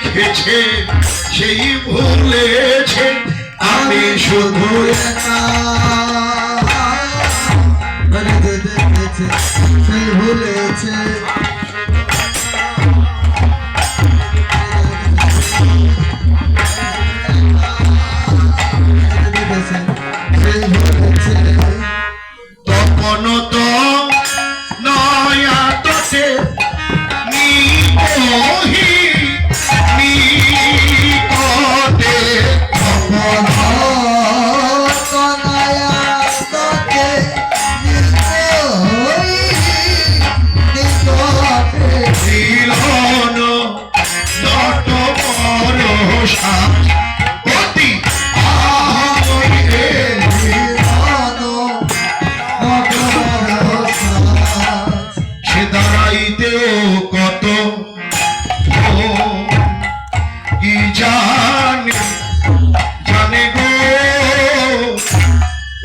দেখেছে সেই ভুলেছে আমি শুধু একা তপন তো নয়া তোতে নিকহি নিকটে তপন তো নয়া তোতে নিকহি নিকটে দিলন নট পরশা অতি আহরে সে দাঁড়াইতেও কত কি জানে জানে গো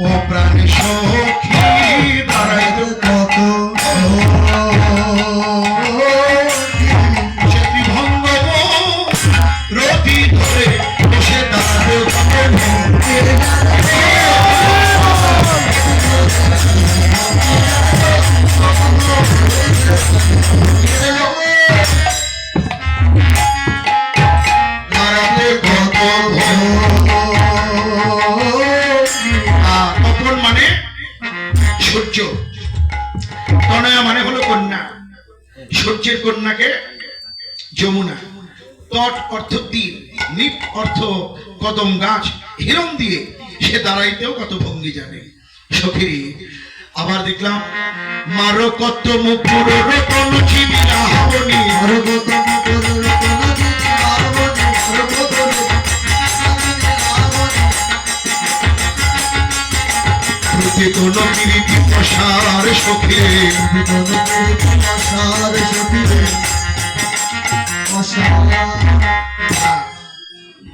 ও প্রাণ সখী দাঁড়াইতে কত সে ত্রিভঙ্গ রতি ধরে বসে দাঁড়াতে তপন মানে সূর্য, তনয়া মানে হলো কন্যা, সূর্যের কন্যাকে যমুনা, তট অর্থ তীর, নিপ অর্থ কদম গাছ, হিরণ দিয়ে সে দাঁড়াইতেও কত ভঙ্গি জানে। সখী আবার দেখলাম মারো কত মুকুর রতন চিবিরা হাবনি, মারো কত মুকুর রতন চিবিরা হাবনি, মারো কত প্রতি কোন প্রীতি প্রসার সখী, প্রতি কোন প্রীতি প্রসার সখী,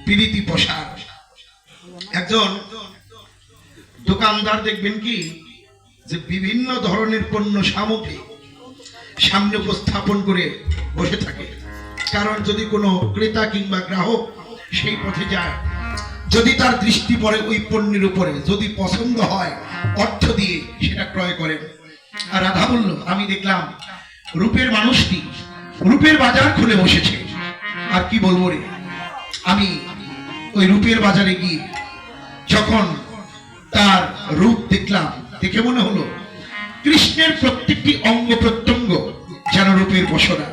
প্রীতি প্রসার। একজন দোকানদার দেখবেন কি যে বিভিন্ন ধরনের পণ্য সামগ্রী সামনে উপস্থাপন করে বসে থাকে, কারণ যদি কোনো ক্রেতা কিংবা গ্রাহক সেই পথে যায়, যদি তার দৃষ্টি পড়ে ওই পণ্যের উপরে, যদি পছন্দ হয় অর্থ দিয়ে সেটা ক্রয় করেন। আর রাধা বলল আমি দেখলাম রূপের মানুষটি রূপের বাজার খুলে বসেছে। আর কি বলবো রে, আমি ওই রূপের বাজারে গিয়ে যখন তার রূপ দেখলাম, দেখে মনে হলো কৃষ্ণের প্রত্যেকটি অঙ্গ প্রত্যঙ্গ যেন রূপের পসরা।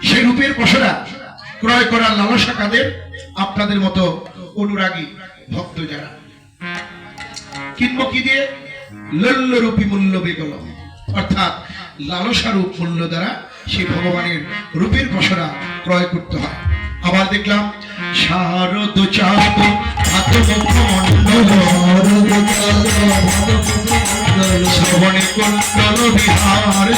সেই রূপের পসরা ক্রয় করার লালসা কাদের? আপনাদের মতো অনুরাগী ভক্ত যারা। কিনবো কি দিয়ে? লল্ল রূপী মূল্য বিকলম, অর্থাৎ লালসা রূপ মূল্য দ্বারা সেই ভগবানের রূপের পসরা ক্রয় করতে হয়। আবার দেখলাম শারদ চাঁদ শ্রবণে কুণ্ডল বিহার,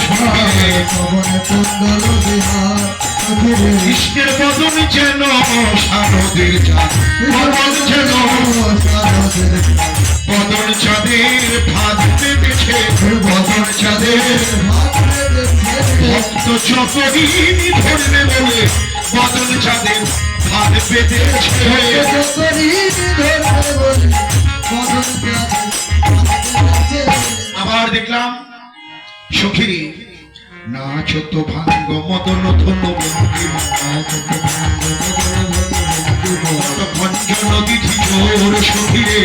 কৃষ্ণের বদন যেন শারদের চাঁদ, বদন যেন বদন চাঁদের ভাত পেতেছে, বদন চাঁদের ভক্ত চকরিনি ধরবে বলে বদন চাঁদের ভাত পেতেছে। আবার দেখলাম সখীরে নাচ তো ভাঙ্গ মদন ধনু ভঞ্জন দিঠি জোর সখীরে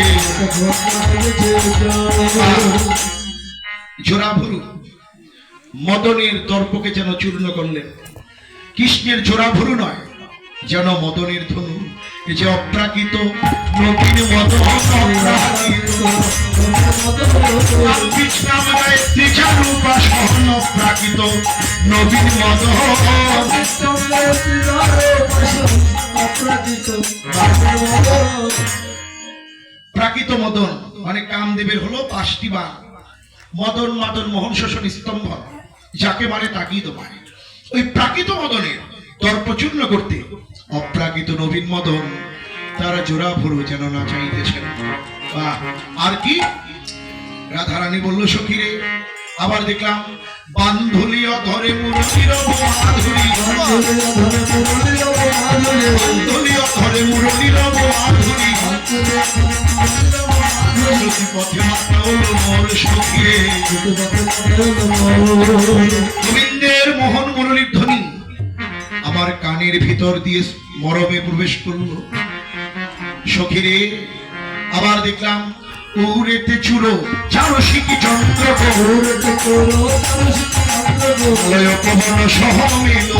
জোড়াভুরু মদনের দর্পকে যেন চূর্ণ করলেন। কৃষ্ণের জোড়াভুরু নয়, যেন মদনের ধনু। এই যে অপ্রাকৃত নবীন মদন অপ্রাকৃত নবীন মদন প্রাকৃত মদন মানে কামদেবের হলো 5টি বাণ। মদন মাদন মোহন শোষণ স্তম্ভ, যাকে মানে তাকেই তো মানে। ওই প্রাকৃত মদনের দর্পচূর্ণ করতে অপ্রাকৃত নবীন মদন তারা জোড়া ভরু যেন না চাইতেছেন। আর কি রাধারানী বলল সখীরে। আবার দেখলাম বান্ধুলিও ধরে মুরলীর মাধুরী, বান্ধুলিও ধরে মুরলীর মাধুরী, পথে মাতা হলো মোর সখীরে। গোবিন্দের মোহন মুরলীর ধ্বনি আমার কানের ভিতর দিয়ে মরমে প্রবেশ করলো সখীরে। আবার দেখলাম উড়েতে চুরো চারশিকি চন্দ্র লয় পবন সহ মিলো